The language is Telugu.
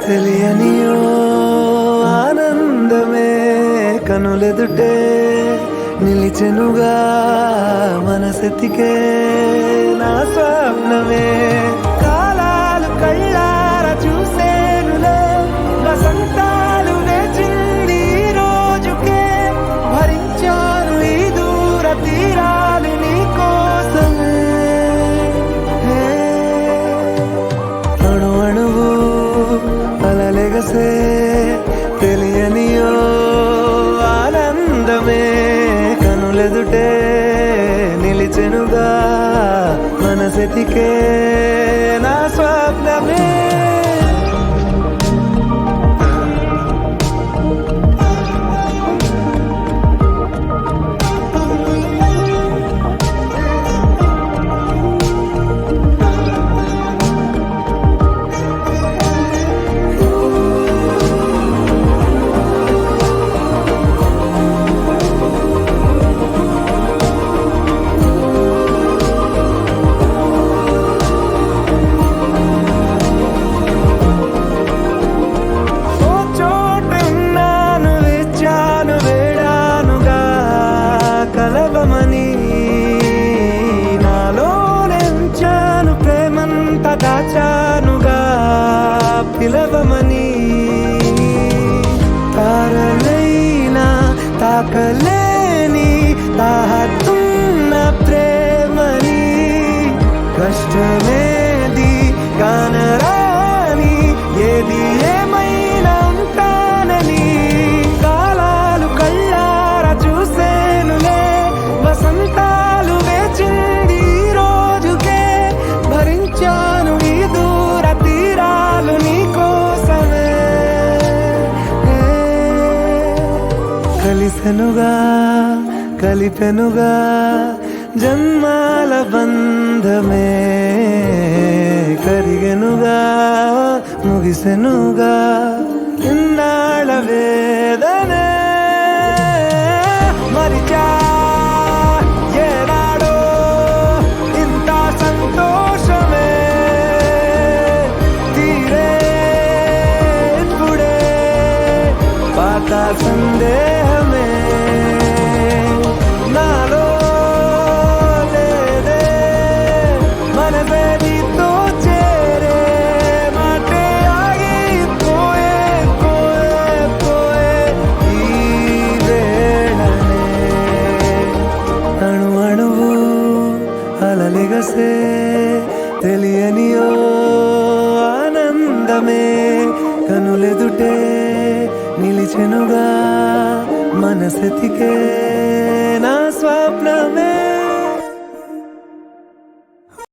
తెలియనియో ఆనందమే కనులెదుటే నిలిచెనుగా మనసెతికే నా స్వప్నమే కాలాలు కళ్ళార చూసేనులే వసంతాలు వేచింది ఈ రోజుకే భరించాను ఈ దూర తీరాలు నీ కోసమే అణు అణువు అలలెగసే తెలియనియో ఆనందమే కనులెదుటే నిలిచెనుగా మనసెతికే నా స్వప్నమే దాచానుగా పిలవమని తారలైనా తాకలేని తాహతున్న ప్రేమని కష్టమేది కానరాని ఏది ఏమైనా ఉంటానని కాలాలు కళ్ళార చూసేనులే వసంతాలు వేచింది ఈ రోజుకే భరించాను ఈ దూర తీరాలు నీ కోసమే కలిసెనుగా కలిపెనుగా జన్మాల బంధమే కరిగెనుగా ముగిసెనుగా ఇన్నాళ్ళ వేదనే మరిచా ఏనాడో ఇంత సంతోషమే తీరే ఇప్పుడే పాత సందేహమే నాలో లేదే మనసే నీతో చేరే మాటే ఆగిపోయే పోయే పోయే ఈ వేళనే అణు అణువు అలలెగసే తెలియనియో ఆనందమే కనులెదుటే నిలిచెనుగా మనసెతికే నా స్వప్నమే